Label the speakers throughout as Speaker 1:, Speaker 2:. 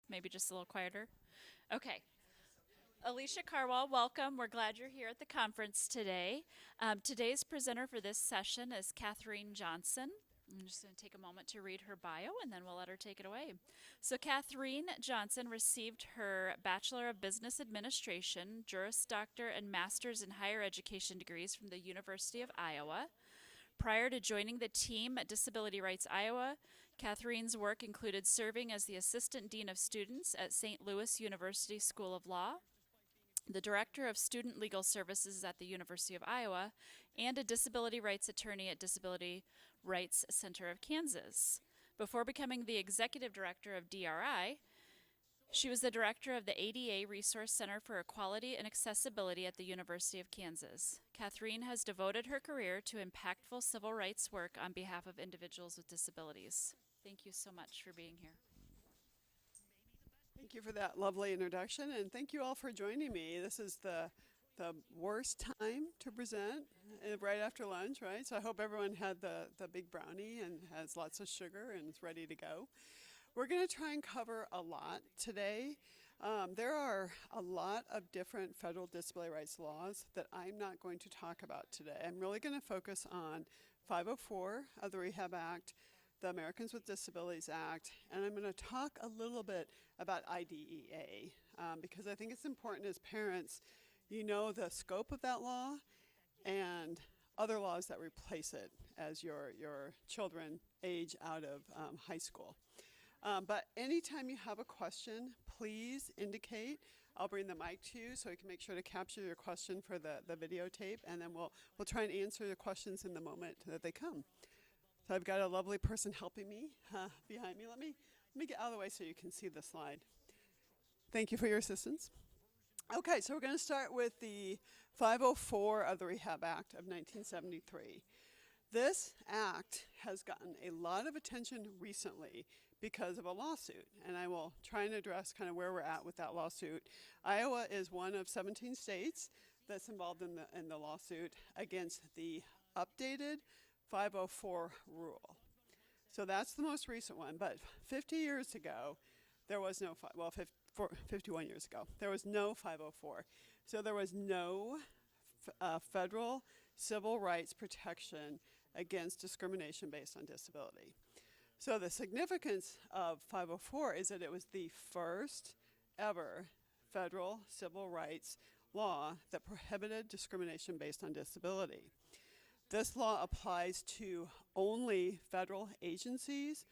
Speaker 1: Maybe just a little quieter. Okay. Alicia Carwall, welcome. We're glad you're here at the conference today. Today's presenter for this session is Catherine Johnson. I'm just going to take a moment to read her bio and then we'll let her take it away. So, Catherine Johnson received her Bachelor of Business Administration, Juris Doctor, and Master's in Higher Education degrees from the University of Iowa. Prior to joining the team at Disability Rights Iowa, Catherine's work included serving as the Assistant Dean of Students at St. Louis University School of Law, the Director of Student Legal Services at the University of Iowa, and a disability rights attorney at Disability Rights Center of Kansas. Before becoming the Executive Director of DRI, she was the director of the ADA Resource Center for Equality and Accessibility at the University of Kansas. Catherine has devoted her career to impactful civil rights work on behalf of individuals with disabilities. Thank you so much for being here.
Speaker 2: Thank you for that lovely introduction, and thank you all for joining me. This is the worst time to present right after lunch, right? So I hope everyone had the big brownie and has lots of sugar and is ready to go. We're going to try and cover a lot today. There are a lot of different federal disability rights laws that I'm not going to talk about today. I'm really going to focus on 504 of the Rehab Act, the Americans with Disabilities Act, and I'm going to talk a little bit about IDEA because I think it's important as parents, you know the scope of that law and other laws that replace it as your children age out of high school. But anytime you have a question, please indicate. I'll bring the mic to you so we can make sure to capture your question for the videotape, and then we'll try and answer the questions in the moment that they come. So I've got a lovely person helping me behind me. Let me get out of the way so you can see the slide. Thank you for your assistance. Okay, so we're going to start with the 504 of the Rehab Act of 1973. This act has gotten a lot of attention recently because of a lawsuit, and I will try and address kind of where we're at with that lawsuit. Iowa is one of 17 states that's involved in the lawsuit against the updated 504 rule. So that's the most recent one, but 50 years ago, there was no, 51 years ago, there was no 504. So there was no federal civil rights protection against discrimination based on disability. So the significance of 504 is that it was the first ever federal civil rights law that prohibited discrimination based on disability. This law applies to only federal agencies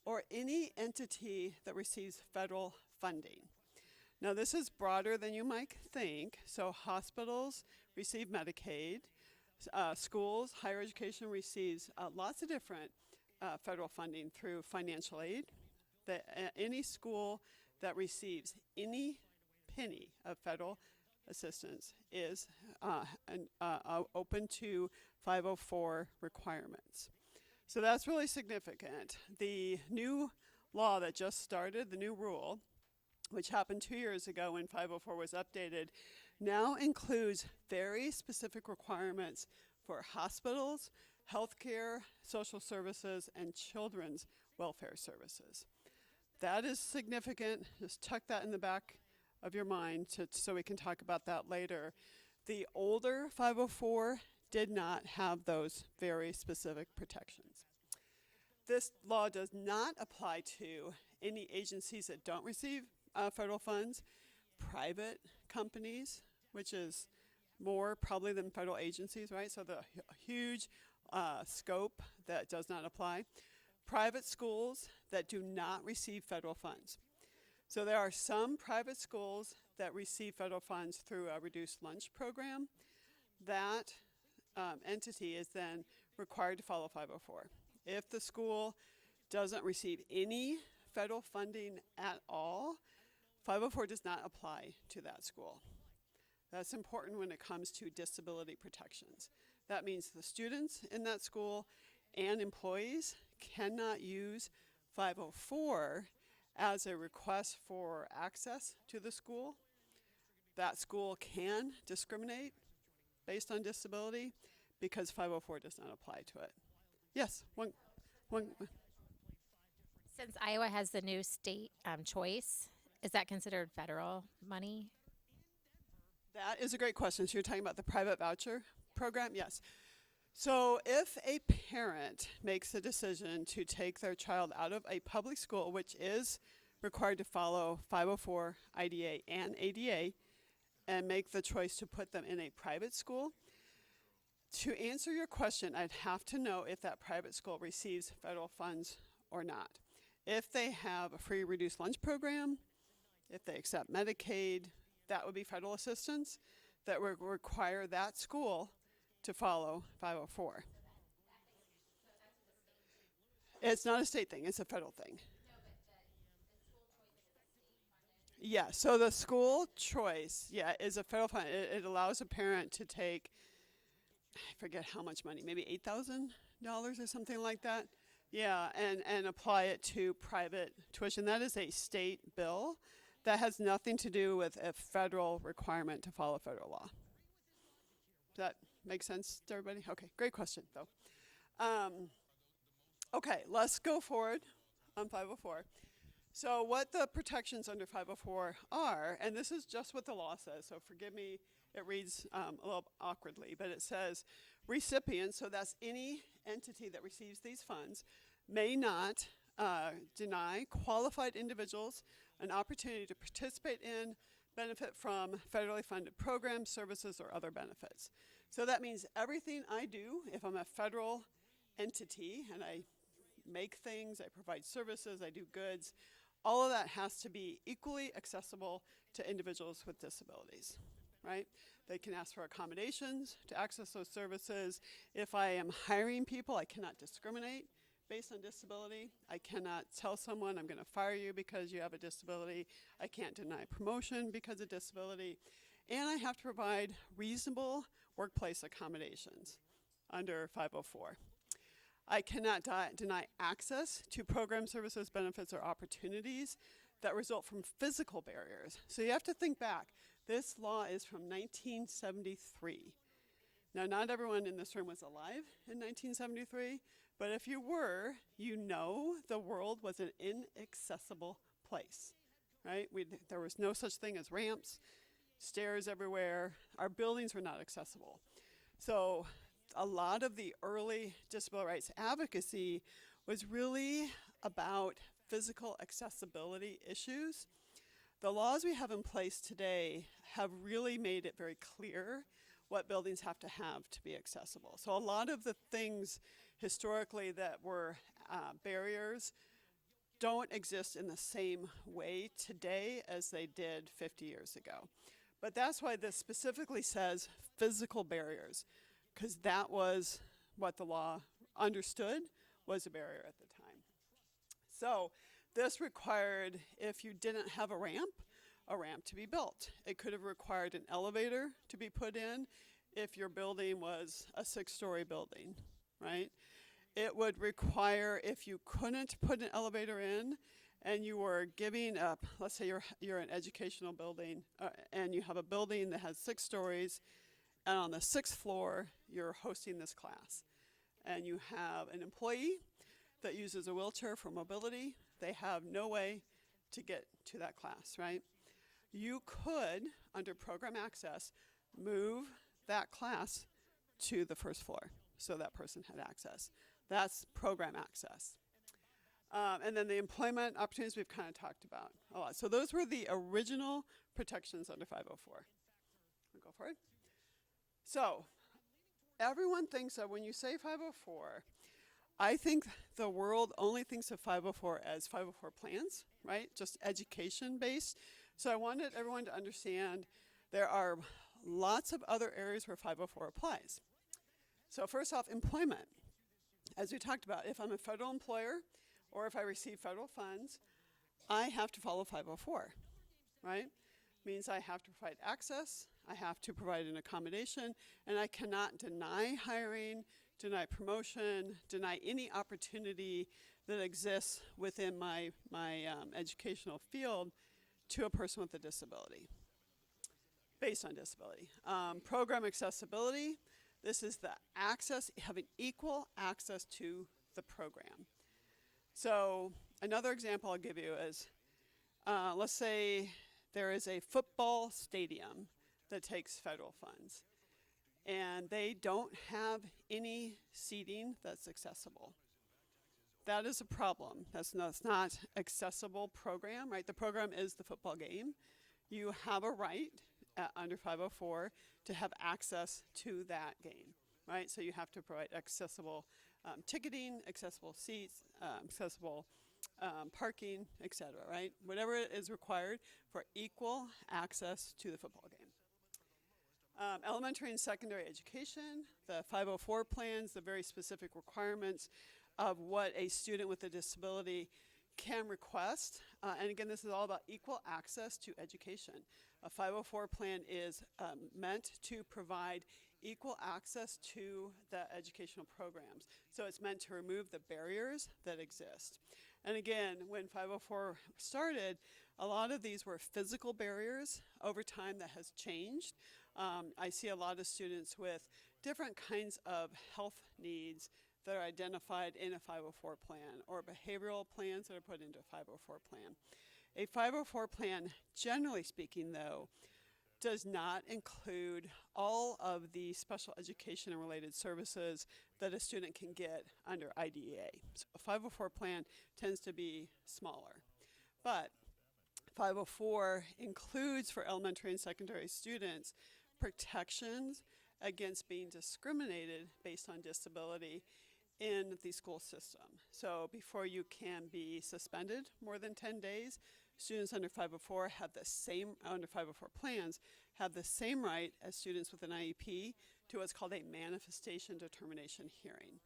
Speaker 2: or any entity that receives federal funding. Now this is broader than you might think. So hospitals receive Medicaid, schools, higher education receives lots of different federal funding through financial aid. Any school that receives any penny of federal assistance is open to 504 requirements. So that's really significant. The new law that just started, the new rule, which happened 2 years ago when 504 was updated, now includes very specific requirements for hospitals, healthcare, social services, and children's welfare services. That is significant. Just tuck that in the back of your mind so we can talk about that later. The older 504 did not have those very specific protections. This law does not apply to any agencies that don't receive federal funds, private companies, which is more probably than federal agencies, right? So the huge scope that does not apply. Private schools that do not receive federal funds. So there are some private schools that receive federal funds through a reduced lunch program. That entity is then required to follow 504. If the school doesn't receive any federal funding at all, 504 does not apply to that school. That's important when it comes to disability protections. That means the students in that school and employees cannot use 504 as a request for access to the school. That school can discriminate based on disability because 504 does not apply to it. Yes, one.
Speaker 3: Since Iowa has the new state choice, Is that considered federal money?
Speaker 2: That is a great question. So you're talking about the private voucher program? Yes. So if a parent makes the decision to take their child out of a public school, which is required to follow 504 IDA and ADA, and make the choice to put them in a private school, to answer your question, I'd have to know if that private school receives federal funds or not. If they have a free reduced lunch program, if they accept Medicaid, that would be federal assistance that would require that school to follow 504. It's not a state thing, it's a federal thing. Yeah, so the school choice, yeah, is a federal fund. It allows a parent to take, I forget how much money, maybe $8,000 or something like that. Yeah, and apply it to private tuition. That is a state bill. That has nothing to do with a federal requirement to follow federal law. Does that make sense to everybody? Okay, great question, though. Okay, let's go forward on 504. So what the protections under 504 are, and this is just what the law says, so forgive me, it reads a little awkwardly, but it says recipients, so that's any entity that receives these funds, may not deny qualified individuals an opportunity to participate in, benefit from federally funded programs, services, or other benefits. So that means everything I do, if I'm a federal entity and I make things, I provide services, I do goods, all of that has to be equally accessible to individuals with disabilities, right? They can ask for accommodations to access those services. If I am hiring people, I cannot discriminate based on disability. I cannot tell someone I'm going to fire you because you have a disability. I can't deny promotion because of disability. And I have to provide reasonable workplace accommodations under 504. I cannot deny access to program services, benefits, or opportunities that result from physical barriers. So you have to think back. This law is from 1973. Now, not everyone in this room was alive in 1973, but if you were, you know the world was an inaccessible place, right? There was no such thing as ramps, stairs everywhere. Our buildings were not accessible. So a lot of the early disability rights advocacy was really about physical accessibility issues. The laws we have in place today have really made it very clear what buildings have to be accessible. So a lot of the things historically that were barriers don't exist in the same way today as they did 50 years ago. But that's why this specifically says physical barriers, because that was what the law understood was a barrier at the time. So this required, if you didn't have a ramp to be built. It could have required an elevator to be put in if your building was a 6-story building, right? It would require, if you couldn't put an elevator in and you were giving up, let's say you're an educational building and you have a building that has 6 stories, and on the 6th floor, you're hosting this class. And you have an employee that uses a wheelchair for mobility. They have no way to get to that class, right? You could, under program access, move that class to the 1st floor so that person had access. That's program access. And then the employment opportunities we've kind of talked about a lot. So those were the original protections under 504. We'll go for it. So everyone thinks that when you say 504, I think the world only thinks of 504 as 504 plans, right? Just education based. So I wanted everyone to understand there are lots of other areas where 504 applies. So first off, employment. As we talked about, if I'm a federal employer or if I receive federal funds, I have to follow 504, right? Means I have to provide access, I have to provide an accommodation, and I cannot deny hiring, deny promotion, deny any opportunity that exists within my educational field to a person with a disability, based on disability. Program accessibility, this is the access, having equal access to the program. So another example I'll give you is Let's say there is a football stadium that takes federal funds, and they don't have any seating that's accessible. That is a problem. That's not accessible program, right? The program is the football game. You have a right under 504 to have access to that game, right? So you have to provide accessible ticketing, accessible seats, accessible parking, etc., right? Whatever is required for equal access to the football game. Elementary and secondary education, the 504 plans, the very specific requirements of what a student with a disability can request. And again, this is all about equal access to education. A 504 plan is meant to provide equal access to the educational programs. So it's meant to remove the barriers that exist. And again, when 504 started, a lot of these were physical barriers. Over time, that has changed. I see a lot of students with different kinds of health needs that are identified in a 504 plan, or behavioral plans that are put into a 504 plan. A 504 plan, generally speaking though, does not include all of the special education and related services that a student can get under IDEA. So a 504 plan tends to be smaller. But 504 includes for elementary and secondary students protections against being discriminated based on disability in the school system. So before you can be suspended more than 10 days, students under 504 have the same, under 504 plans, have the same right as students with an IEP to what's called a manifestation determination hearing.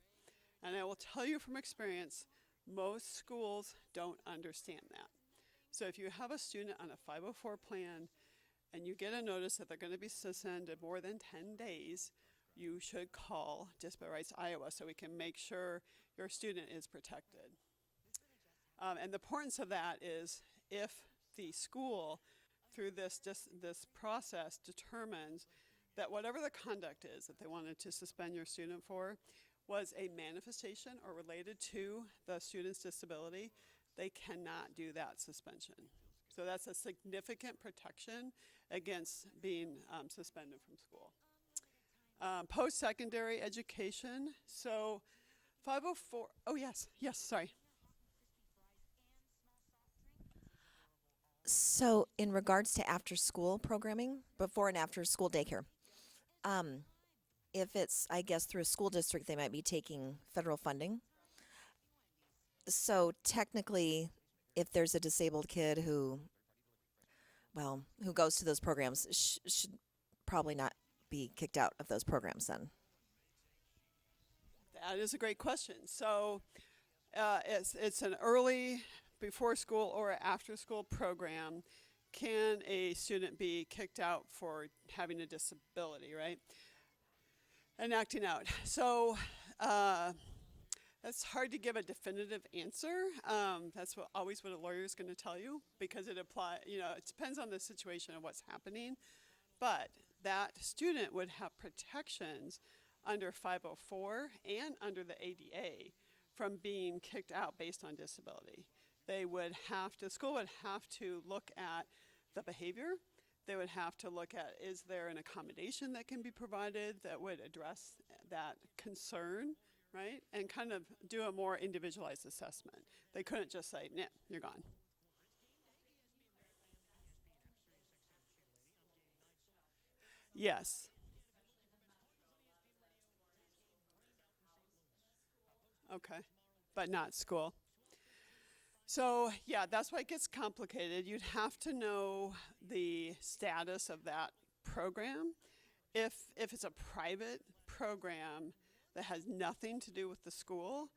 Speaker 2: And I will tell you from experience, most schools don't understand that. So if you have a student on a 504 plan and you get a notice that they're going to be suspended more than 10 days, you should call Disability Rights Iowa so we can make sure your student is protected. And the importance of that is if the school, through this process, determines that whatever the conduct is that they wanted to suspend your student for was a manifestation or related to the student's disability, they cannot do that suspension. So that's a significant protection against being suspended from school. Post-secondary education. So 504, oh yes, sorry.
Speaker 4: So, in regards to after school programming, before and after school daycare, if it's, I guess, through a school district, they might be taking federal funding. So, technically, if there's a disabled kid who goes to those programs, should probably not be kicked out of those programs then.
Speaker 2: That is a great question. So it's an early before school or after school program. Can a student be kicked out for having a disability, right? And acting out. So that's hard to give a definitive answer. That's always what a lawyer is going to tell you, because it depends on the situation of what's happening. But that student would have protections under 504 and under the ADA from being kicked out based on disability. School would have to look at the behavior. They would have to look at, is there an accommodation that can be provided that would address that concern, right? And kind of do a more individualized assessment. They couldn't just say, nah, you're gone. Yes. Okay, but not school. So yeah, that's why it gets complicated. You'd have to know the status of that program. If it's a private program that has nothing to do with the school,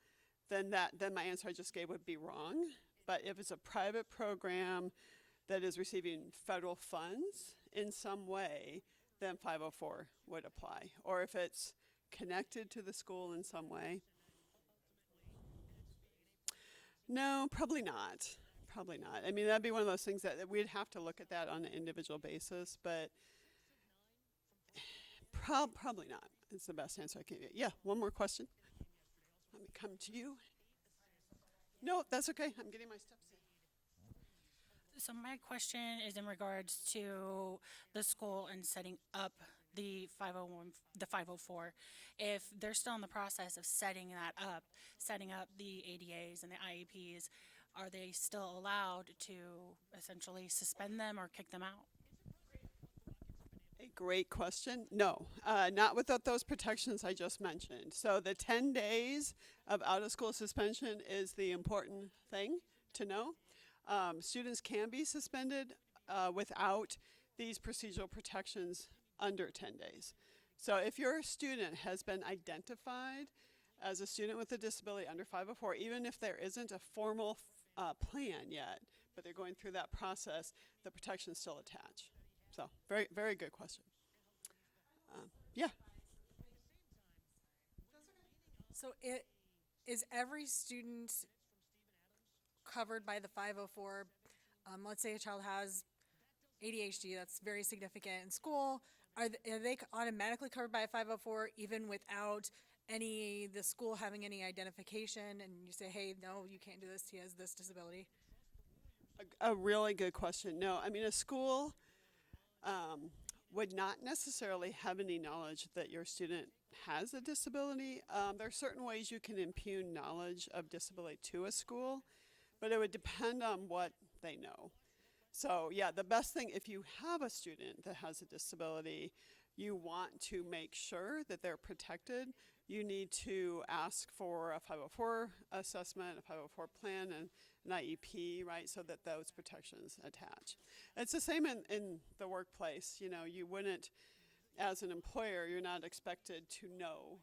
Speaker 2: then my answer I just gave would be wrong. But if it's a private program that is receiving federal funds in some way, then 504 would apply. Or if it's connected to the school in some way. No, probably not. Probably not. I mean, that'd be one of those things that we'd have to look at that on an individual basis, but probably not. It's the best answer I can get. Yeah, one more question. Let me come to you. No, that's okay. I'm getting my steps in.
Speaker 5: So my question is in regards to the school and setting up the 501, the 504. If they're still in the process of setting that up, setting up the ADAs and the IEPs, are they still allowed to essentially suspend them or kick them out?
Speaker 2: A great question. No, not without those protections I just mentioned. So the 10 days of out-of-school suspension is the important thing to know. Students can be suspended without these procedural protections under 10 days. So if your student has been identified as a student with a disability under 504, even if there isn't a formal plan yet, but they're going through that process, the protections still attach. So very, very good question. Yeah.
Speaker 6: So is every student covered by the 504? Let's say a child has ADHD, that's very significant in school. Are they automatically covered by a 504 even without the school having any identification, and you say, hey, no, you can't do this, he has this disability?
Speaker 2: A really good question. No, I mean, a school would not necessarily have any knowledge that your student has a disability. There are certain ways you can impugn knowledge of disability to a school, but it would depend on what they know. So yeah, the best thing, if you have a student that has a disability, you want to make sure that they're protected. You need to ask for a 504 assessment, a 504 plan, and an IEP, right, so that those protections attach. It's the same in the workplace. You know, you wouldn't, as an employer, you're not expected to know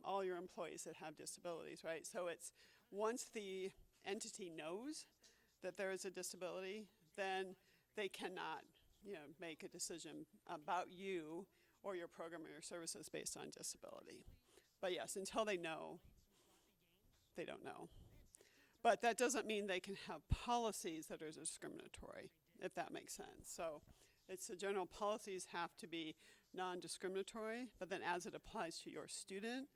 Speaker 2: all your employees that have disabilities, right? So it's once the entity knows that there is a disability, then they cannot, make a decision about you or your program or your services based on disability. But yes, until they know, they don't know. But that doesn't mean they can have policies that are discriminatory, if that makes sense. So it's the general policies have to be non-discriminatory, but then as it applies to your student,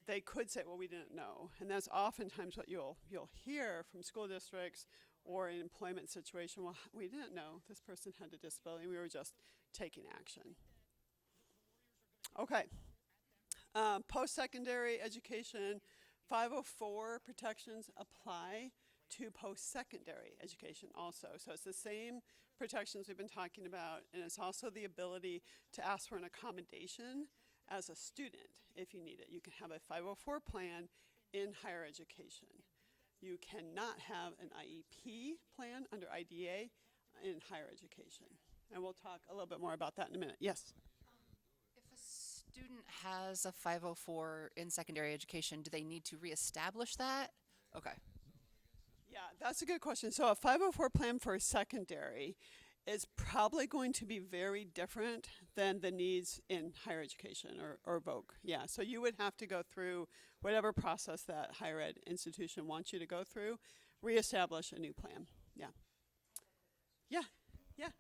Speaker 2: they could say, well, we didn't know. And that's oftentimes what you'll hear from school districts or an employment situation. Well, we didn't know this person had a disability. We were just taking action. Okay. Post-secondary education, 504 protections apply to post-secondary education also. So it's the same protections we've been talking about, and it's also the ability to ask for an accommodation as a student if you need it. You can have a 504 plan in higher education. You cannot have an IEP plan under IDEA in higher education. And we'll talk a little bit more about that in a minute. Yes?
Speaker 7: If a student has a 504 in secondary education, do they need to reestablish that? Okay.
Speaker 2: Yeah, that's a good question. So a 504 plan for secondary is probably going to be very different than the needs in higher education or VOC. Yeah, so you would have to go through whatever process that higher ed institution wants you to go through, reestablish a new plan. Yeah. Yeah, yeah.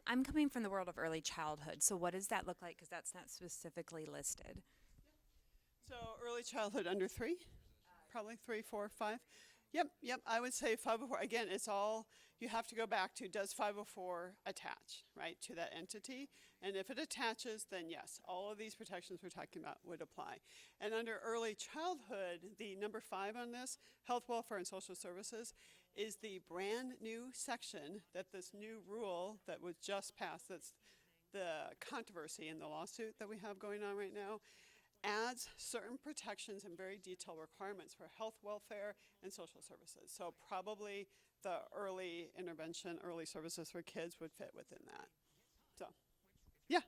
Speaker 8: I'm coming from the world of early childhood. So what does that look like? Because that's not specifically listed.
Speaker 2: So early childhood under 3? Probably 3, 4, 5. Yep. I would say 504. Again, it's all, you have to go back to, does 504 attach, right, to that entity? And if it attaches, then yes, all of these protections we're talking about would apply. And under early childhood, the number 5 on this, health, welfare, and social services, is the brand new section that this new rule that was just passed, that's the controversy in the lawsuit that we have going on right now, adds certain protections and very detailed requirements for health, welfare, and social services. So probably the early intervention, early services for kids would fit within that. So, yeah.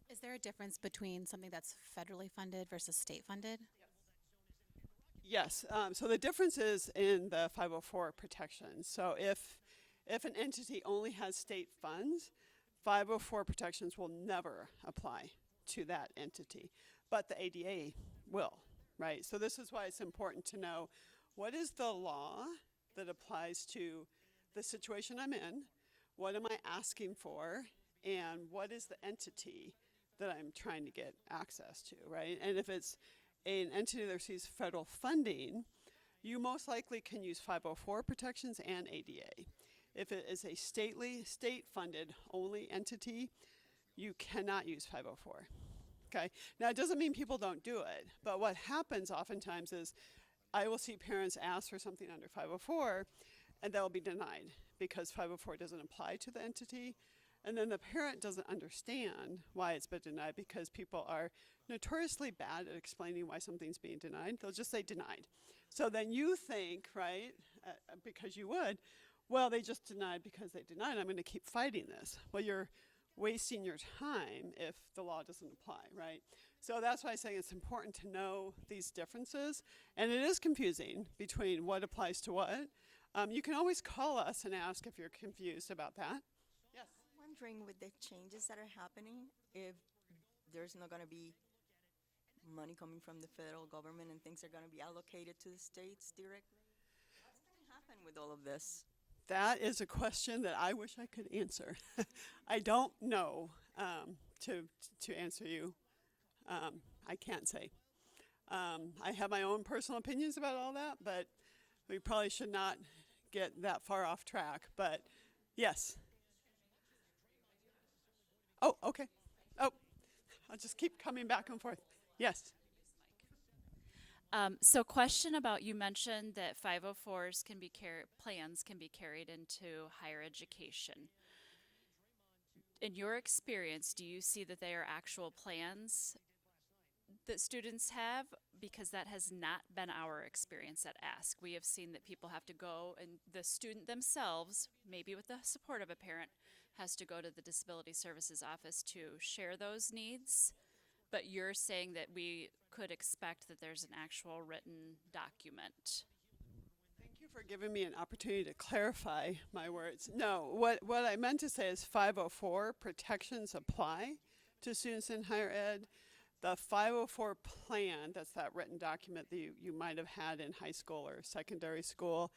Speaker 3: Is there a difference between something that's federally funded versus state funded?
Speaker 2: Yes. So the difference is in the 504 protections. So if an entity only has state funds, 504 protections will never apply to that entity, but the ADA will, right? So this is why it's important to know what is the law that applies to the situation I'm in, what am I asking for, and what is the entity that I'm trying to get access to, right? And if it's an entity that receives federal funding, you most likely can use 504 protections and ADA. If it is a state-funded only entity, you cannot use 504. Okay. Now, it doesn't mean people don't do it, but what happens oftentimes is I will see parents ask for something under 504, and they'll be denied because 504 doesn't apply to the entity. And then the parent doesn't understand why it's been denied because people are notoriously bad at explaining why something's being denied. They'll just say denied. So then you think, right, because you would, well, they just denied because they denied. I'm going to keep fighting this. Well, you're wasting your time if the law doesn't apply, right? So that's why I say it's important to know these differences. And it is confusing between what applies to what. You can always call us and ask if you're confused about that. Yes.
Speaker 9: Wondering with the changes that are happening, if there's not going to be money coming from the federal government and things are going to be allocated to the states directly? What's going to happen with all of this?
Speaker 2: That is a question that I wish I could answer. I don't know to answer you. I can't say. I have my own personal opinions about all that, but we probably should not get that far off track. But yes. Oh, okay. Oh, I'll just keep coming back and forth. Yes.
Speaker 1: So question about, you mentioned that 504s can be plans can be carried into higher education. In your experience, do you see that they are actual plans that students have? Because that has not been our experience at Ask. We have seen that people have to go, and the student themselves, maybe with the support of a parent, has to go to the Disability Services office to share those needs. But you're saying that we could expect that there's an actual written document.
Speaker 2: Thank you for giving me an opportunity to clarify my words. No, what I meant to say is 504 protections apply to students in higher ed. The 504 plan, that's that written document that you might have had in high school or secondary school,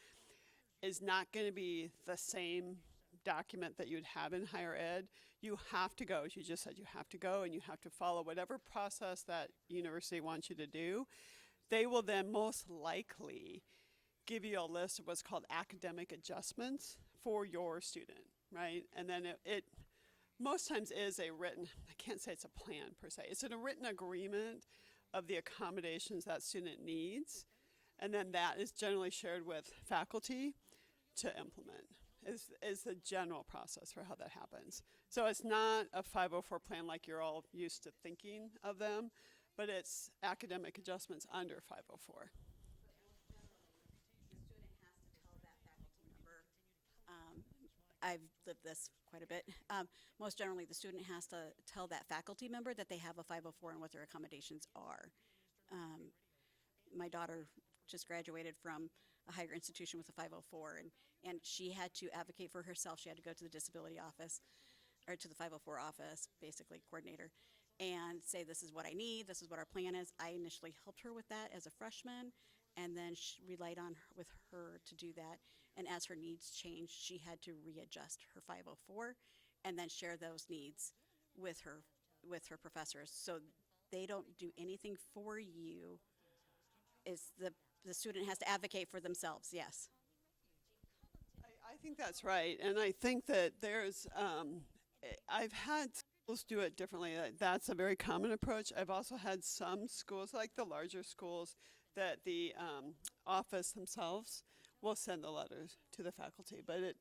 Speaker 2: is not going to be the same document that you'd have in higher ed. You have to go, as you just said, you have to go and you have to follow whatever process that university wants you to do. They will then most likely give you a list of what's called academic adjustments for your student, right? And then it most times is a written, I can't say it's a plan per se, it's a written agreement of the accommodations that student needs. And then that is generally shared with faculty to implement. Is the general process for how that happens. So it's not a 504 plan like you're all used to thinking of them, but it's academic adjustments under 504.
Speaker 3: I've lived this quite a bit. Most generally, the student has to tell that faculty member that they have a 504 and what their accommodations are. My daughter just graduated from a higher institution with a 504, and she had to advocate for herself. She had to go to the disability office, or to the 504 office, basically coordinator, and say, this is what I need, this is what our plan is. I initially helped her with that as a freshman, and then she relied on with her to do that. And as her needs changed, she had to readjust her 504 and then share those needs with her professors. So they don't do anything for you. It's the student has to advocate for themselves, yes.
Speaker 2: I think that's right. And I think that there's, I've had schools do it differently. That's a very common approach. I've also had some schools, like the larger schools, that the office themselves will send the letters to the faculty. But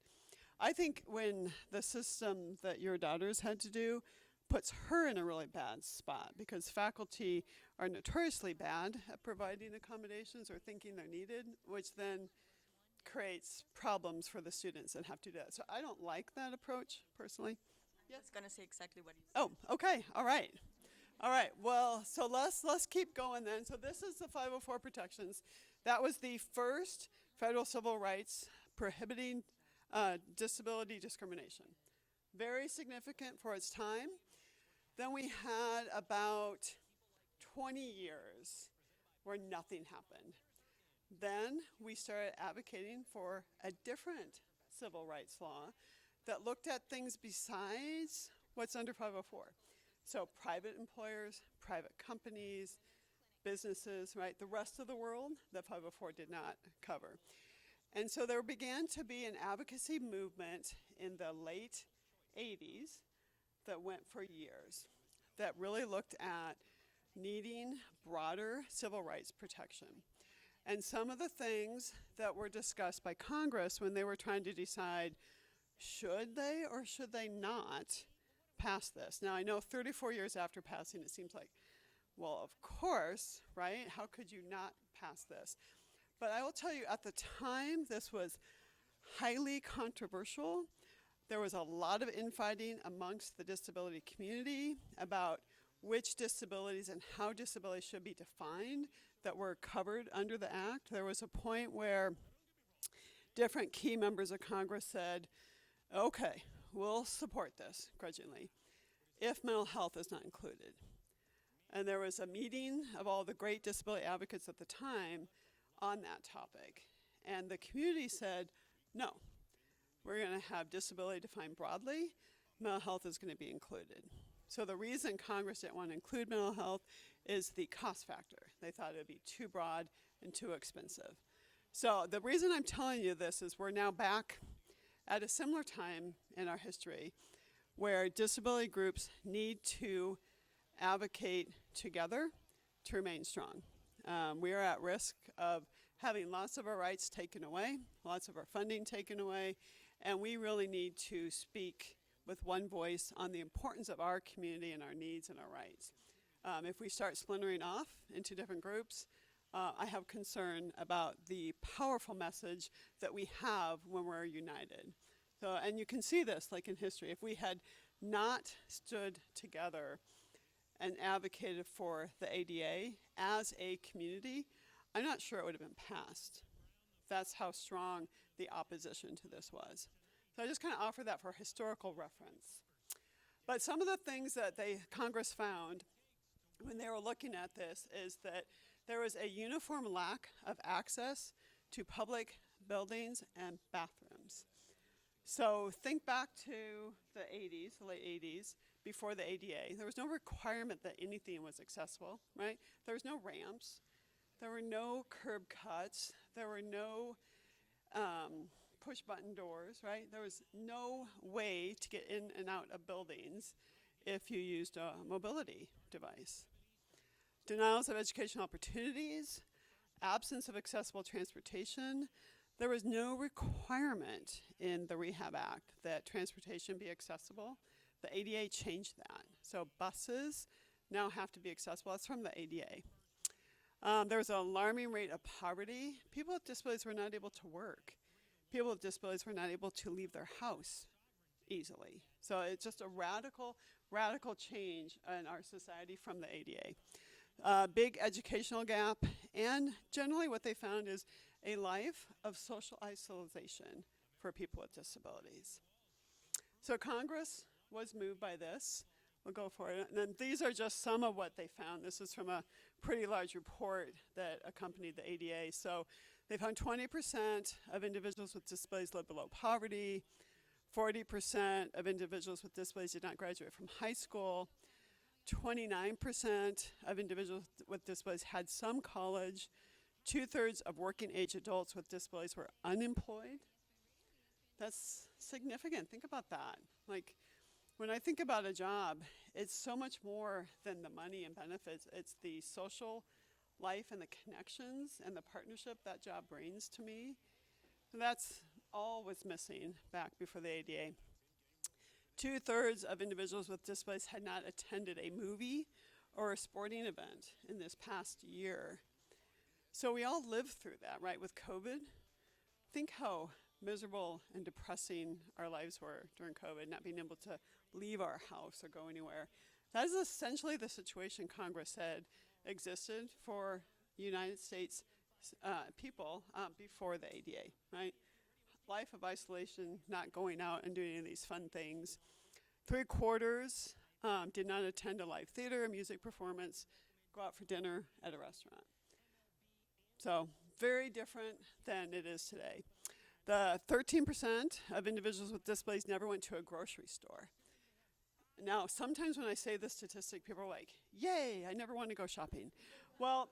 Speaker 2: I think when the system that your daughter's had to do puts her in a really bad spot, because faculty are notoriously bad at providing accommodations or thinking they're needed, which then creates problems for the students that have to do that. So I don't like that approach personally.
Speaker 9: Yes, going to say exactly what you said.
Speaker 2: Oh, okay, all right. All right, well, so let's keep going then. So this is the 504 protections. That was the first federal civil rights prohibiting disability discrimination. Very significant for its time. Then we had about 20 years where nothing happened. Then we started advocating for a different civil rights law that looked at things besides what's under 504. So private employers, private companies, businesses, right? The rest of the world, that 504 did not cover. And so there began to be an advocacy movement in the late 80s that went for years, that really looked at needing broader civil rights protection. And some of the things that were discussed by Congress when they were trying to decide, should they or should they not pass this? Now, I know 34 years after passing, it seems like, well, of course, right? How could you not pass this? But I will tell you, at the time, this was highly controversial. There was a lot of infighting amongst the disability community about which disabilities and how disabilities should be defined that were covered under the act. There was a point where different key members of Congress said, okay, we'll support this grudgingly if mental health is not included. And there was a meeting of all the great disability advocates at the time on that topic. And the community said, no, we're going to have disability defined broadly. Mental health is going to be included. So the reason Congress didn't want to include mental health is the cost factor. They thought it would be too broad and too expensive. So the reason I'm telling you this is we're now back at a similar time in our history where disability groups need to advocate together to remain strong. We are at risk of having lots of our rights taken away, lots of our funding taken away, and we really need to speak with one voice on the importance of our community and our needs and our rights. If we start splintering off into different groups, I have concern about the powerful message that we have when we're united. So, and you can see this like in history. If we had not stood together and advocated for the ADA as a community, I'm not sure it would have been passed. That's how strong the opposition to this was. So I just kind of offer that for historical reference. But some of the things that Congress found when they were looking at this is that there was a uniform lack of access to public buildings and bathrooms. So think back to the 80s, the late 80s, before the ADA. There was no requirement that anything was accessible, right? There was no ramps. There were no curb cuts. There were no push-button doors, right? There was no way to get in and out of buildings if you used a mobility device. Denials of educational opportunities, absence of accessible transportation. There was no requirement in the Rehab Act that transportation be accessible. The ADA changed that. So buses now have to be accessible. That's from the ADA. There was an alarming rate of poverty. People with disabilities were not able to work. People with disabilities were not able to leave their house easily. So it's just a radical change in our society from the ADA. Big educational gap, and generally what they found is a life of social isolation for people with disabilities. So Congress was moved by this. We'll go for it. And then these are just some of what they found. This is from a pretty large report that accompanied the ADA. So they found 20% of individuals with disabilities live below poverty. 40% of individuals with disabilities did not graduate from high school. 29% of individuals with disabilities had some college. 2/3 of working age adults with disabilities were unemployed. That's significant. Think about that. Like, when I think about a job, it's so much more than the money and benefits. It's the social life and the connections and the partnership that job brings to me. And that's all was missing back before the ADA. 2/3 of individuals with disabilities had not attended a movie or a sporting event in this past year. So we all lived through that, right, with COVID. Think how miserable and depressing our lives were during COVID, not being able to leave our house or go anywhere. That is essentially the situation Congress said existed for United States people before the ADA, right? Life of isolation, not going out and doing any of these fun things. 3/4 did not attend a live theater, a music performance, go out for dinner at a restaurant. So very different than it is today. The 13% of individuals with disabilities never went to a grocery store. Now, sometimes when I say this statistic, people are like, yay, I never want to go shopping. Well,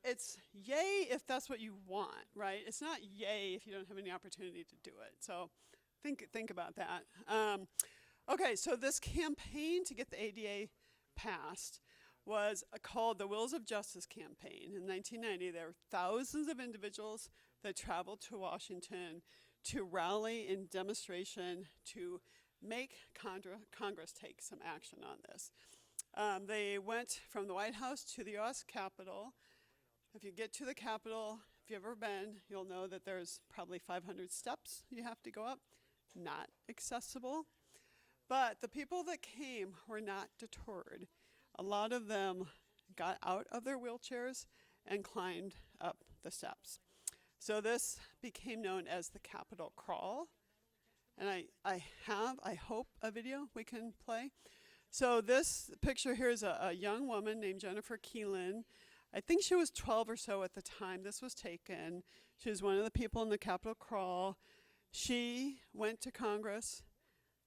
Speaker 2: it's yay if that's what you want, right? It's not yay if you don't have any opportunity to do it. So think about that. Okay, so this campaign to get the ADA passed was called the Wheels of Justice campaign. In 1990, there were thousands of individuals that traveled to Washington to rally in demonstration to make Congress take some action on this. They went from the White House to the U.S. Capitol. If you get to the Capitol, if you've ever been, you'll know that there's probably 500 steps you have to go up. Not accessible. But the people that came were not deterred. A lot of them got out of their wheelchairs and climbed up the steps. So this became known as the Capitol Crawl. And I hope, a video we can play. So this picture here is a young woman named Jennifer Keelan. I think she was 12 or so at the time this was taken. She was one of the people in the Capitol Crawl. She went to Congress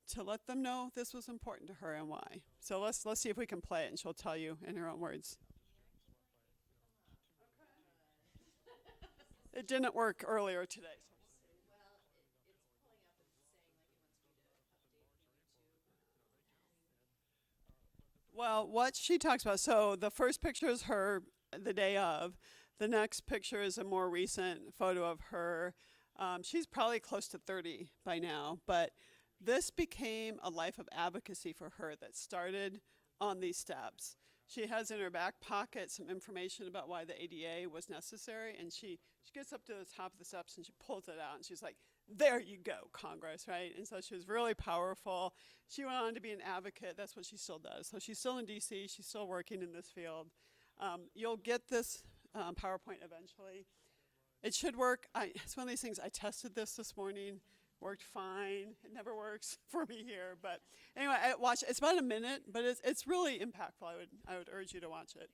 Speaker 2: to let them know this was important to her and why. So let's see if we can play it, and she'll tell you in her own words. It didn't work earlier today. Well, what she talks about, so the first picture is her the day of. The next picture is a more recent photo of her. She's probably close to 30 by now, but this became a life of advocacy for her that started on these steps. She has in her back pocket some information about why the ADA was necessary, and she gets up to the top of the steps and she pulls it out, and she's like, there you go, Congress, right? And so she was really powerful. She went on to be an advocate. That's what she still does. So she's still in D.C. She's still working in this field. You'll get this PowerPoint eventually. It should work. It's one of these things. I tested this morning. Worked fine. It never works for me here. But anyway, watch. It's about a minute, but it's really impactful. I would urge you to watch it.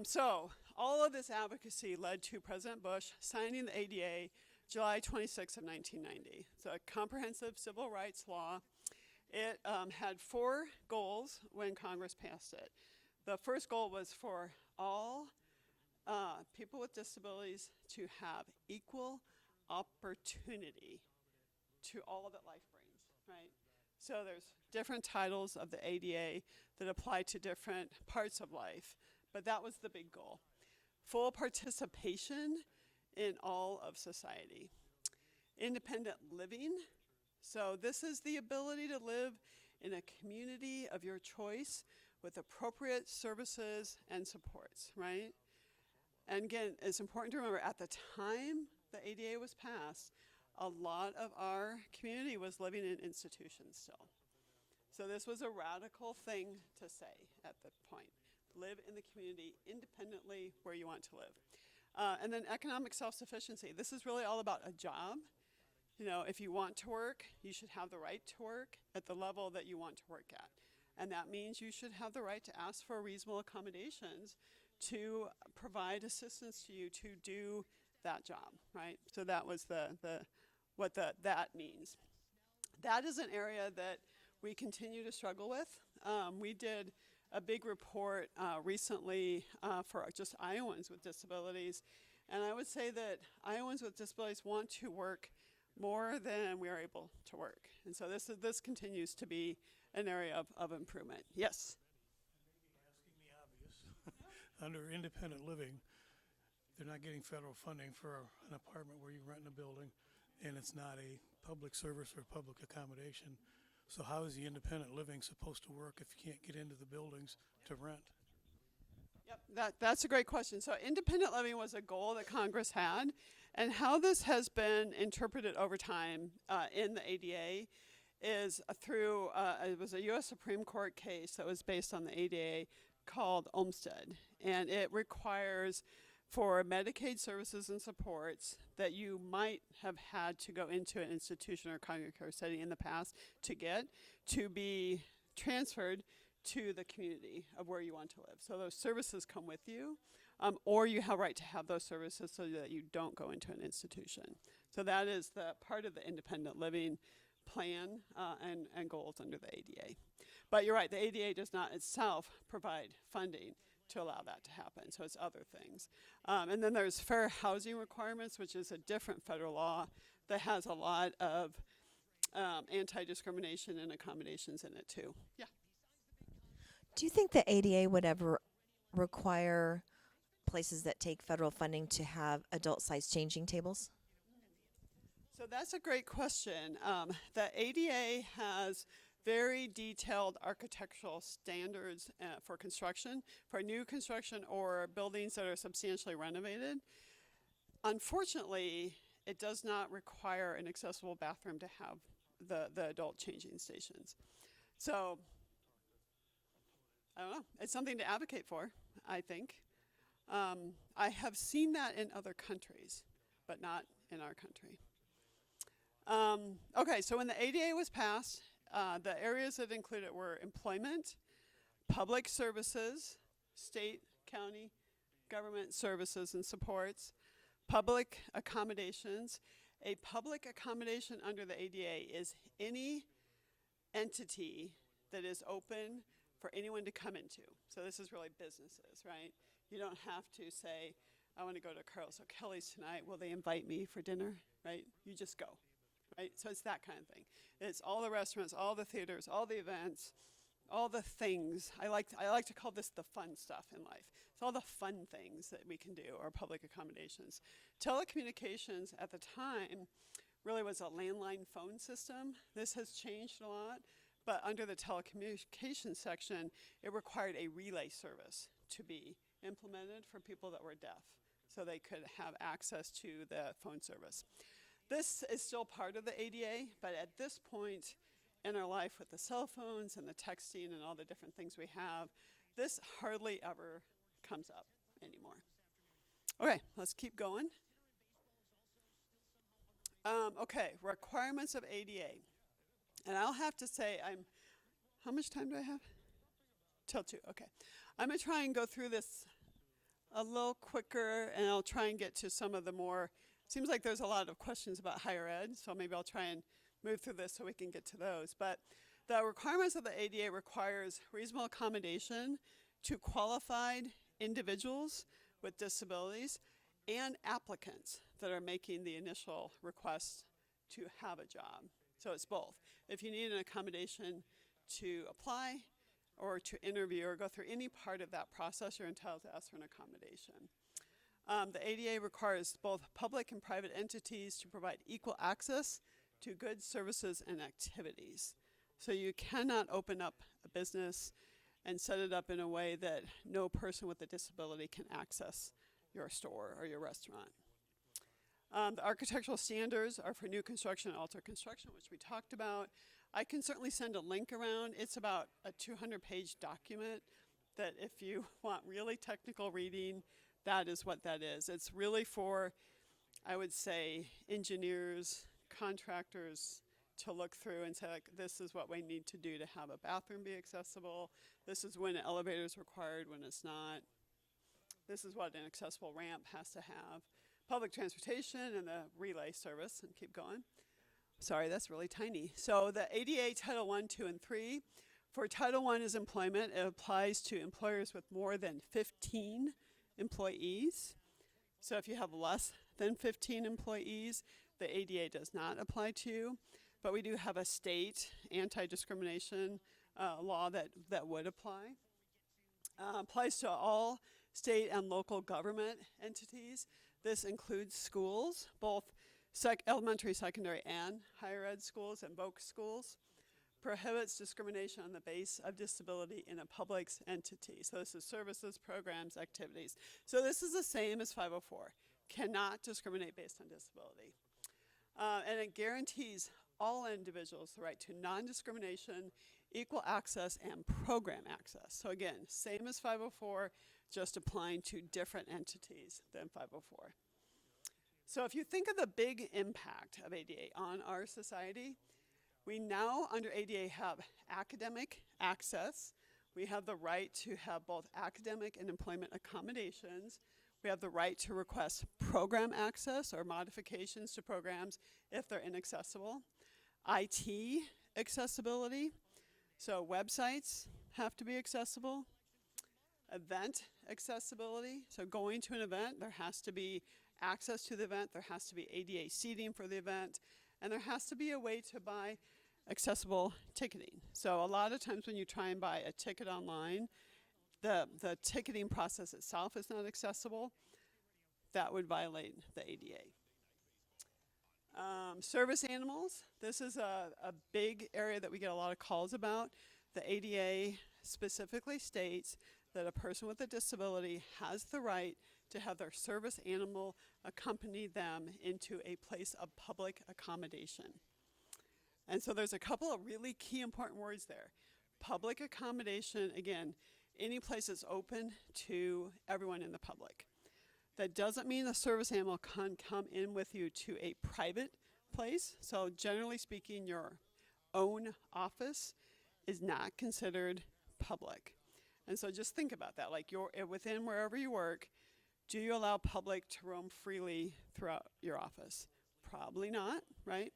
Speaker 2: So all of this advocacy led to President Bush signing the ADA July 26 of 1990. So a comprehensive civil rights law. It had 4 goals when Congress passed it. The first goal was for all people with disabilities to have equal opportunity to all that life brings, right? So there's different titles of the ADA that apply to different parts of life, but that was the big goal. Full participation in all of society. Independent living. So this is the ability to live in a community of your choice with appropriate services and supports, right? And again, it's important to remember at the time the ADA was passed, a lot of our community was living in institutions still. So this was a radical thing to say at the point. Live in the community independently where you want to live. And then economic self-sufficiency. This is really all about a job. You know, if you want to work, you should have the right to work at the level that you want to work at. And that means you should have the right to ask for reasonable accommodations to provide assistance to you to do that job, right? So that was what that means. That is an area that we continue to struggle with. We did a big report recently for just Iowans with disabilities, and I would say that Iowans with disabilities want to work more than we are able to work. And so this continues to be an area of improvement. Yes?
Speaker 10: Asking the obvious. Under independent living, they're not getting federal funding for an apartment where you rent in a building and it's not a public service or public accommodation. So how is the independent living supposed to work if you can't get into the buildings to rent?
Speaker 2: Yep, that's a great question. So independent living was a goal that Congress had, and how this has been interpreted over time in the ADA is through, it was a U.S. Supreme Court case that was based on the ADA called M.H.Ed, and it requires for Medicaid services and supports that you might have had to go into an institution or congregate care setting in the past to be transferred to the community of where you want to live. So those services come with you, or you have a right to have those services so that you don't go into an institution. So that is the part of the independent living plan and goals under the ADA. But you're right, the ADA does not itself provide funding to allow that to happen. So it's other things. And then there's fair housing requirements, which is a different federal law that has a lot of anti-discrimination and accommodations in it too. Yeah.
Speaker 4: Do you think the ADA would ever require places that take federal funding to have adult size changing tables?
Speaker 2: So that's a great question. The ADA has very detailed architectural standards for construction, for new construction or buildings that are substantially renovated. Unfortunately, it does not require an accessible bathroom to have the adult changing stations. So, I don't know. It's something to advocate for, I think. I have seen that in other countries, but not in our country. Okay, so when the ADA was passed, the areas that included were employment, public services, state, county, government services and supports, public accommodations. A public accommodation under the ADA is any entity that is open for anyone to come into. So this is really businesses, right? You don't have to say, I want to go to Carlos O'Kelly's tonight. Will they invite me for dinner, right? You just go, right? So it's that kind of thing. It's all the restaurants, all the theaters, all the events, all the things. I like to call this the fun stuff in life. It's all the fun things that we can do, or public accommodations. Telecommunications at the time really was a landline phone system. This has changed a lot, but under the telecommunications section, it required a relay service to be implemented for people that were deaf, so they could have access to the phone service. This is still part of the ADA, but at this point in our life with the cell phones and the texting and all the different things we have, this hardly ever comes up anymore. Okay, let's keep going. Okay, requirements of ADA. And I'll have to say, how much time do I have? Till 2, okay. I'm gonna try and go through this a little quicker, and I'll try and get to some of the more, seems like there's a lot of questions about higher ed, so maybe I'll try and move through this so we can get to those. But the requirements of the ADA requires reasonable accommodation to qualified individuals with disabilities and applicants that are making the initial request to have a job. So it's both. If you need an accommodation to apply or to interview or go through any part of that process, you're entitled to ask for an accommodation. The ADA requires both public and private entities to provide equal access to goods, services, and activities. So you cannot open up a business and set it up in a way that no person with a disability can access your store or your restaurant. The architectural standards are for new construction and alter construction, which we talked about. I can certainly send a link around. It's about a 200-page document that if you want really technical reading, that is what that is. It's really for, I would say, engineers, contractors to look through and say, like, this is what we need to do to have a bathroom be accessible. This is when an elevator is required, when it's not. This is what an accessible ramp has to have. Public transportation and the relay service, and keep going. Sorry, that's really tiny. So the ADA Title I, II, and III. For Title I is employment. It applies to employers with more than 15 employees. So if you have less than 15 employees, the ADA does not apply to you. But we do have a state anti-discrimination law that would apply. Applies to all state and local government entities. This includes schools, both elementary, secondary, and higher ed schools and voc schools. Prohibits discrimination on the base of disability in a public entity. So this is services, programs, activities. So this is the same as 504. Cannot discriminate based on disability. And it guarantees all individuals the right to non-discrimination, equal access, and program access. So again, same as 504, just applying to different entities than 504. So if you think of the big impact of ADA on our society, we now under ADA have academic access. We have the right to have both academic and employment accommodations. We have the right to request program access or modifications to programs if they're inaccessible. IT accessibility, so websites have to be accessible. event accessibility. So going to an event, there has to be access to the event, there has to be ADA seating for the event, and there has to be a way to buy accessible ticketing. So a lot of times when you try and buy a ticket online, the ticketing process itself is not accessible. That would violate the ADA. Service animals, this is a big area that we get a lot of calls about. The ADA specifically states that a person with a disability has the right to have their service animal accompany them into a place of public accommodation. And so there's a couple of really key important words there. Public accommodation, again, any place that's open to everyone in the public. That doesn't mean the service animal can come in with you to a private place. So generally speaking, your own office is not considered public. And so just think about that. Like within wherever you work, do you allow public to roam freely throughout your office? Probably not, right?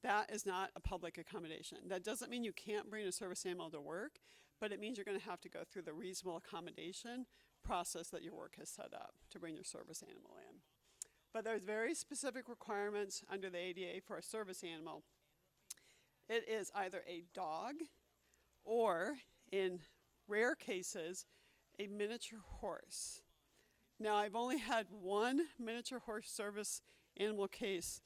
Speaker 2: That is not a public accommodation. That doesn't mean you can't bring a service animal to work, but it means you're going to have to go through the reasonable accommodation process that your work has set up to bring your service animal in. But there's very specific requirements under the ADA for a service animal. It is either a dog or, in rare cases, a miniature horse. Now, I've only had one miniature horse service animal case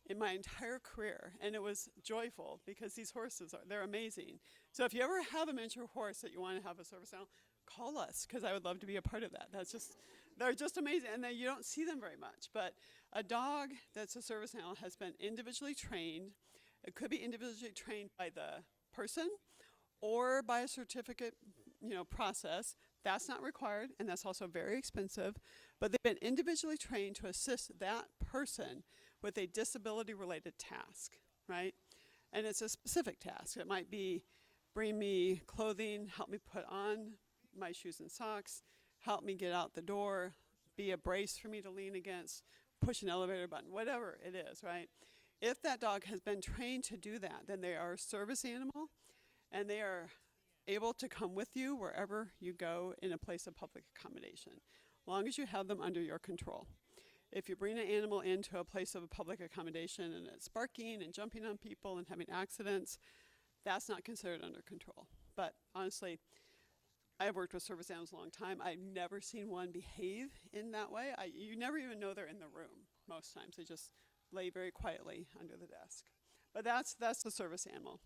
Speaker 2: in my entire career, and it was joyful because these horses they're amazing. So if you ever have a miniature horse that you want to have a service animal, call us, because I would love to be a part of that. They're just amazing, and then you don't see them very much. But a dog that's a service animal has been individually trained. It could be individually trained by the person or by a certificate, process. That's not required, and that's also very expensive. But they've been individually trained to assist that person with a disability-related task, right? And it's a specific task. It might be bring me clothing, help me put on my shoes and socks, help me get out the door, be a brace for me to lean against, push an elevator button, whatever it is, right? If that dog has been trained to do that, then they are a service animal, and they are able to come with you wherever you go in a place of public accommodation, as long as you have them under your control. If you bring an animal into a place of a public accommodation and it's barking and jumping on people and having accidents, that's not considered under control. But honestly, I've worked with service animals a long time. I've never seen one behave in that way. You never even know they're in the room most times. They just lay very quietly under the desk. But that's the service animal.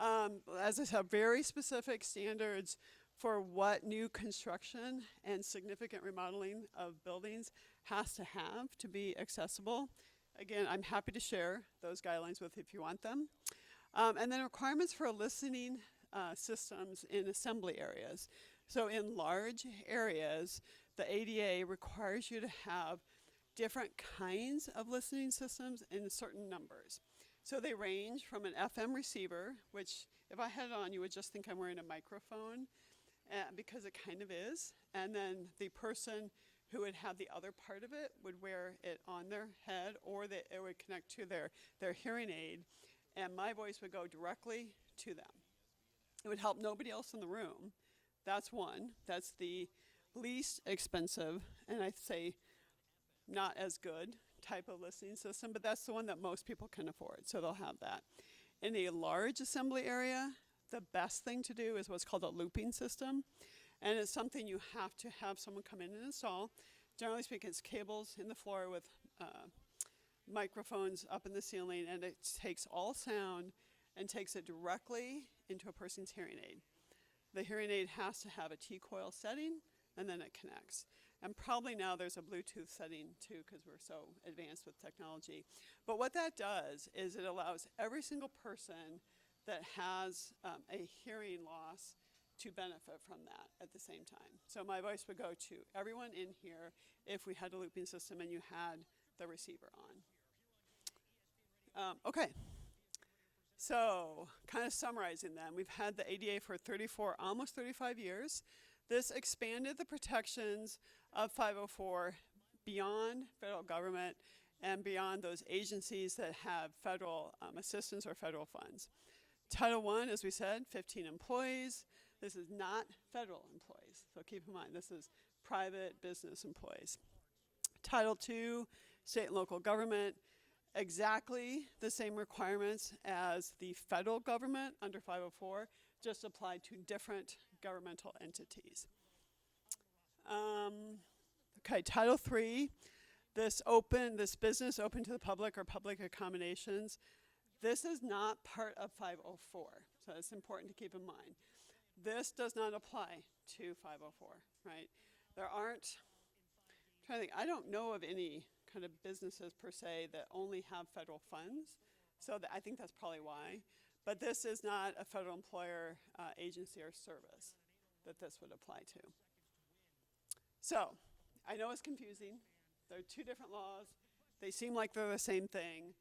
Speaker 2: As I said, very specific standards for what new construction and significant remodeling of buildings has to have to be accessible. Again, I'm happy to share those guidelines with you if you want them. And then requirements for listening systems in assembly areas. So in large areas, the ADA requires you to have different kinds of listening systems in certain numbers. So they range from an FM receiver, which if I had it on, you would just think I'm wearing a microphone, because it kind of is. And then the person who would have the other part of it would wear it on their head, or it would connect to their hearing aid, and my voice would go directly to them. It would help nobody else in the room. That's one. That's the least expensive, and I'd say not as good type of listening system, but that's the one that most people can afford, so they'll have that. In a large assembly area, the best thing to do is what's called a looping system, and it's something you have to have someone come in and install. Generally speaking, it's cables in the floor with microphones up in the ceiling, and it takes all sound and takes it directly into a person's hearing aid. The hearing aid has to have a T-coil setting, and then it connects. And probably now there's a Bluetooth setting too, because we're so advanced with technology. But what that does is it allows every single person that has a hearing loss to benefit from that at the same time. So my voice would go to everyone in here if we had a looping system and you had the receiver on. Okay. So kind of summarizing then, we've had the ADA for almost 35 years. This expanded the protections of 504 beyond federal government and beyond those agencies that have federal assistance or federal funds. Title I, as we said, 15 employees. This is not federal employees. So keep in mind, this is private business employees. Title II, state and local government, exactly the same requirements as the federal government under 504, just applied to different governmental entities. Okay, Title III, this business open to the public or public accommodations, this is not part of 504, so it's important to keep in mind. This does not apply to 504, right? There aren't, I'm trying to think, I don't know of any kind of businesses per se that only have federal funds, so I think that's probably why. But this is not a federal employer, agency, or service that this would apply to. So, I know it's confusing. There are two different laws. They seem like they're the same thing.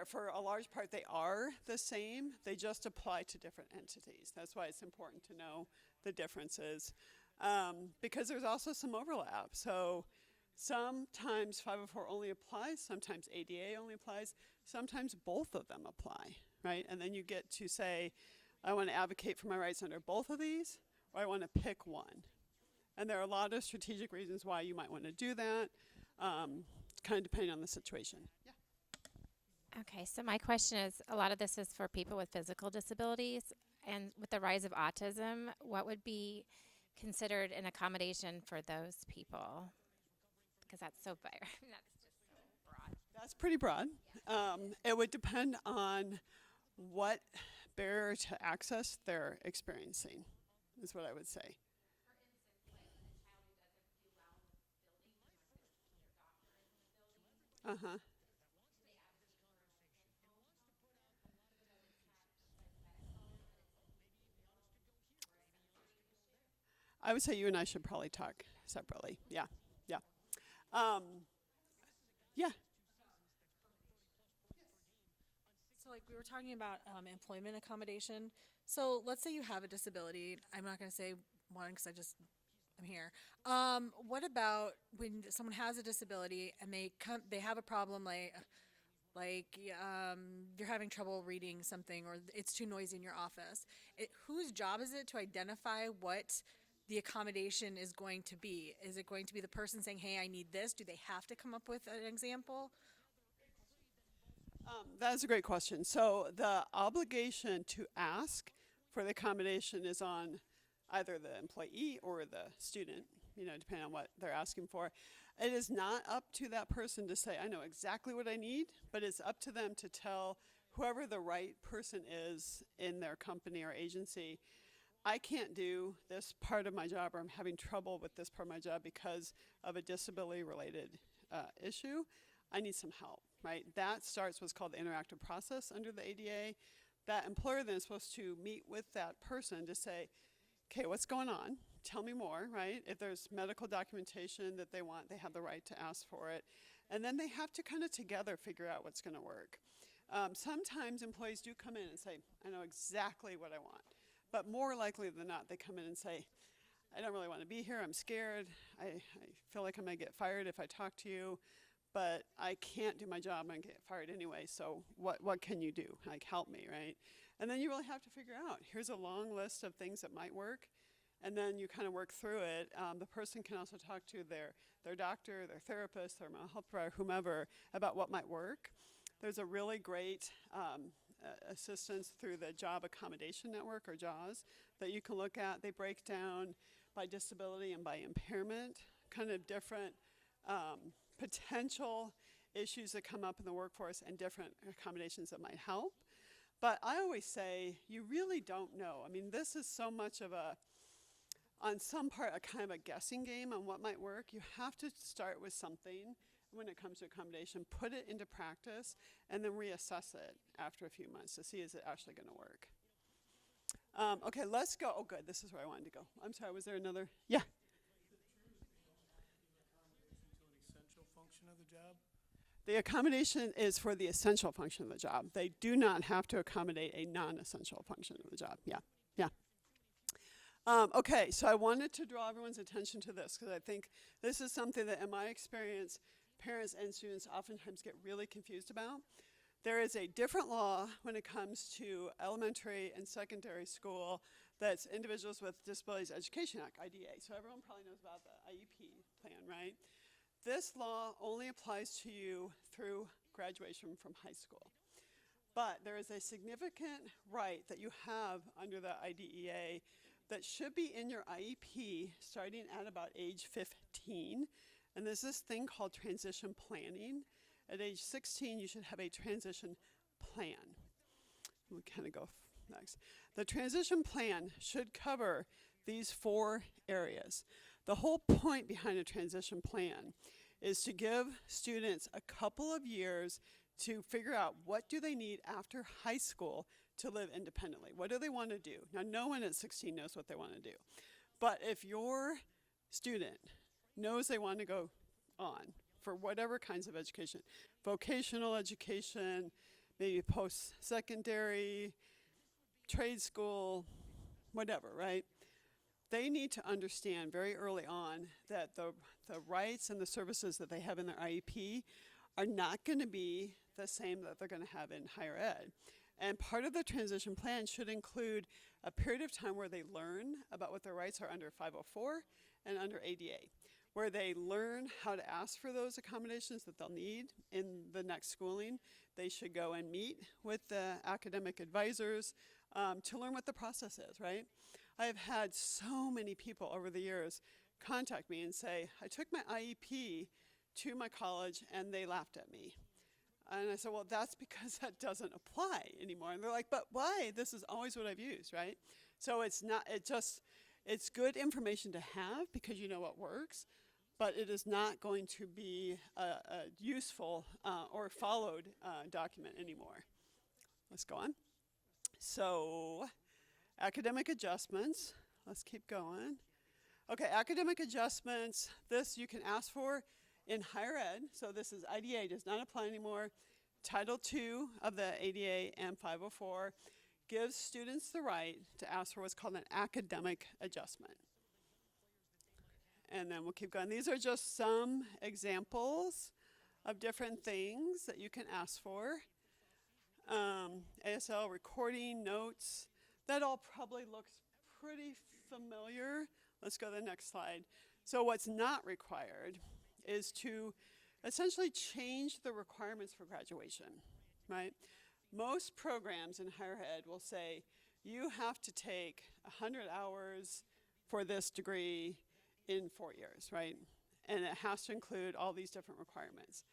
Speaker 2: For a large part, they are the same. They just apply to different entities. That's why it's important to know the differences. Because there's also some overlap. So sometimes 504 only applies, sometimes ADA only applies, sometimes both of them apply, right? And then you get to say, I want to advocate for my rights under both of these, or I want to pick one. And there are a lot of strategic reasons why you might want to do that, kind of depending on the situation. Yeah.
Speaker 11: Okay, so my question is, a lot of this is for people with physical disabilities, and with the rise of autism, what would be considered an accommodation for those people? Because that's so fair. That's just so broad.
Speaker 2: That's pretty broad. It would depend on what barrier to access they're experiencing, is what I would say. Uh-huh. I would say you and I should probably talk separately. Yeah, yeah. Yeah.
Speaker 6: So like we were talking about employment accommodation. So let's say you have a disability. I'm not going to say one because I'm here. What about when someone has a disability and they have a problem like you're having trouble reading something or it's too noisy in your office. Whose job is it to identify what the accommodation is going to be? Is it going to be the person saying, hey, I need this? Do they have to come up with an example?
Speaker 2: That's a great question. So the obligation to ask for the accommodation is on either the employee or the student, depending on what they're asking for. It is not up to that person to say, I know exactly what I need, but it's up to them to tell whoever the right person is in their company or agency, I can't do this part of my job, or I'm having trouble with this part of my job because of a disability-related issue. I need some help, right? That starts what's called the interactive process under the ADA. That employer then is supposed to meet with that person to say, okay, what's going on? Tell me more, right? If there's medical documentation that they want, they have the right to ask for it. And then they have to kind of together figure out what's going to work. Sometimes employees do come in and say, I know exactly what I want. But more likely than not, they come in and say, I don't really want to be here. I'm scared. I feel like I'm going to get fired if I talk to you. But I can't do my job. I'm going to get fired anyway. So what can you do? Like, help me, right? And then you really have to figure out, here's a long list of things that might work. And then you kind of work through it. The person can also talk to their doctor, their therapist, their mental health provider, whomever, about what might work. There's a really great assistance through the Job Accommodation Network, or JAWS, that you can look at. They break down by disability and by impairment, kind of different potential issues that come up in the workforce and different accommodations that might help. But I always say, you really don't know. I mean, this is so much of on some part, a kind of a guessing game on what might work. You have to start with something when it comes to accommodation, put it into practice, and then reassess it after a few months to see, is it actually going to work? Okay, let's go. Oh, good. This is where I wanted to go. I'm sorry, was there another? Yeah.
Speaker 10: Function of the job?
Speaker 2: The accommodation is for the essential function of the job. They do not have to accommodate a non-essential function of the job. Yeah, yeah. Okay, so I wanted to draw everyone's attention to this because I think this is something that, in my experience, parents and students oftentimes get really confused about. There is a different law when it comes to elementary and secondary school That's Individuals with Disabilities Education Act, IDA. So everyone probably knows about the IEP plan, right? This law only applies to you through graduation from high school. But there is a significant right that you have under the IDEA that should be in your IEP starting at about age 15. And there's this thing called transition planning. At age 16, you should have a transition plan. We'll kind of go next. The transition plan should cover these 4 areas. The whole point behind a transition plan is to give students a couple of years to figure out what do they need after high school to live independently. What do they want to do? Now, no one at 16 knows what they want to do. But if your student knows they want to go on for whatever kinds of education, vocational education, maybe post-secondary, trade school, whatever, right? They need to understand very early on that the rights and the services that they have in their IEP are not going to be the same that they're going to have in higher ed. And part of the transition plan should include a period of time where they learn about what their rights are under 504 and under ADA, where they learn how to ask for those accommodations that they'll need in the next schooling. They should go and meet with the academic advisors to learn what the process is, right? I have had so many people over the years contact me and say, I took my IEP to my college and they laughed at me. And I said, well, that's because that doesn't apply anymore. And they're like, but why? This is always what I've used, right? So it's good information to have because you know what works, but it is not going to be a useful or followed document anymore. Let's go on. So academic adjustments. Let's keep going. Okay, academic adjustments. This you can ask for in higher ed. So this is IDA, does not apply anymore. Title II of the ADA and 504 gives students the right to ask for what's called an academic adjustment. And then we'll keep going. These are just some examples of different things that you can ask for. ASL recording, notes, that all probably looks pretty familiar. Let's go to the next slide. So what's not required is to essentially change the requirements for graduation, right? Most programs in higher ed will say, you have to take 100 hours for this degree in 4 years, right? And it has to include all these different requirements.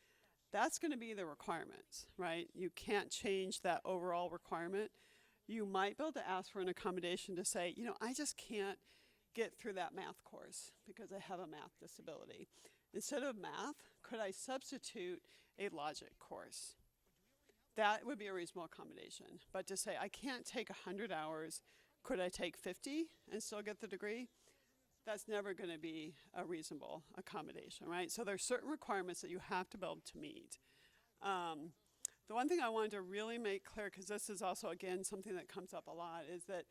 Speaker 2: That's going to be the requirements, right? You can't change that overall requirement. You might be able to ask for an accommodation to say, you know, I just can't get through that math course because I have a math disability. Instead of math, could I substitute a logic course? That would be a reasonable accommodation. But to say, I can't take 100 hours, could I take 50 and still get the degree? That's never going to be a reasonable accommodation, right? So there's certain requirements that you have to be able to meet. The one thing I wanted to really make clear, because this is also, again, something that comes up a lot, is that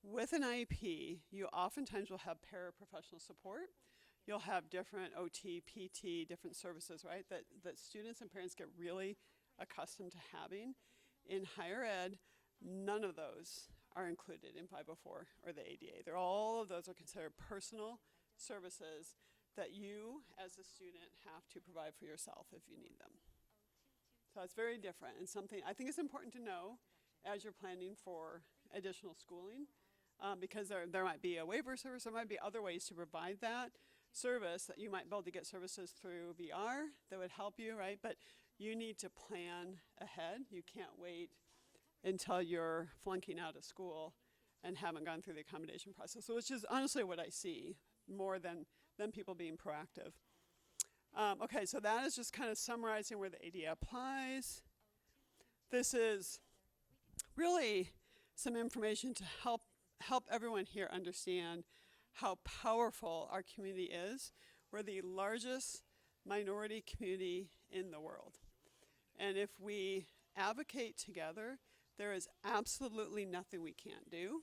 Speaker 2: with an IEP, you oftentimes will have paraprofessional support. You'll have different OT, PT, different services, right, that students and parents get really accustomed to having. In higher ed, none of those are included in 504 or the ADA. All of those are considered personal services that you, as a student, have to provide for yourself if you need them. So it's very different, and something I think it's important to know as you're planning for additional schooling, because there might be a waiver service, there might be other ways to provide that service that you might be able to get services through VR that would help you, right? But you need to plan ahead. You can't wait until you're flunking out of school and haven't gone through the accommodation process, which is honestly what I see more than people being proactive. Okay, so that is just kind of summarizing where the ADA applies. This is really some information to help everyone here understand how powerful our community is. We're the largest minority community in the world. And if we advocate together, there is absolutely nothing we can't do.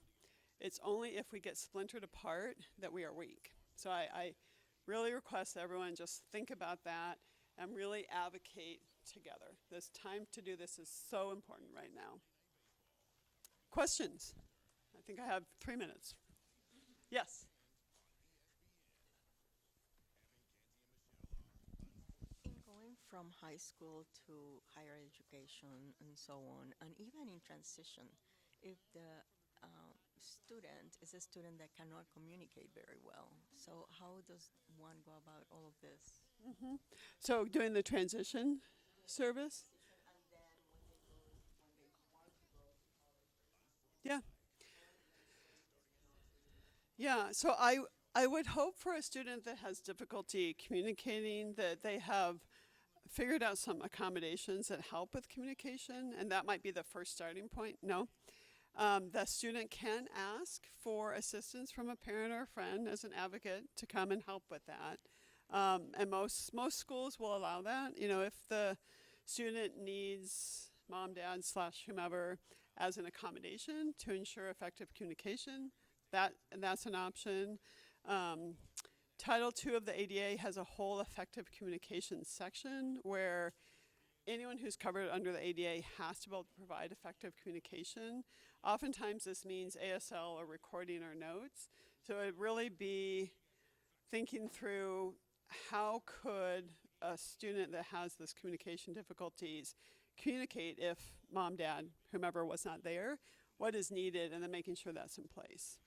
Speaker 2: It's only if we get splintered apart that we are weak. So I really request that everyone just think about that and really advocate together. This time to do this is so important right now. Questions? I I think I have 3 minutes. Yes.
Speaker 9: In going from high school to higher education and so on, and even in transition, if the student is a student that cannot communicate very well, so how does one go about all of this?
Speaker 2: So doing the transition service? Yeah. Yeah, so I would hope for a student that has difficulty communicating that they have figured out some accommodations that help with communication, and that might be the first starting point. No. The student can ask for assistance from a parent or a friend as an advocate to come and help with that. And most schools will allow that. You know, if the student needs mom, dad, / whomever as an accommodation to ensure effective communication, that's an option. Title II of the ADA has a whole effective communication section where anyone who's covered under the ADA has to be able to provide effective communication. Oftentimes this means ASL or recording or notes. So it'd really be thinking through how could a student that has this communication difficulties communicate if mom, dad, whomever was not there, what is needed, and then making sure that's in place.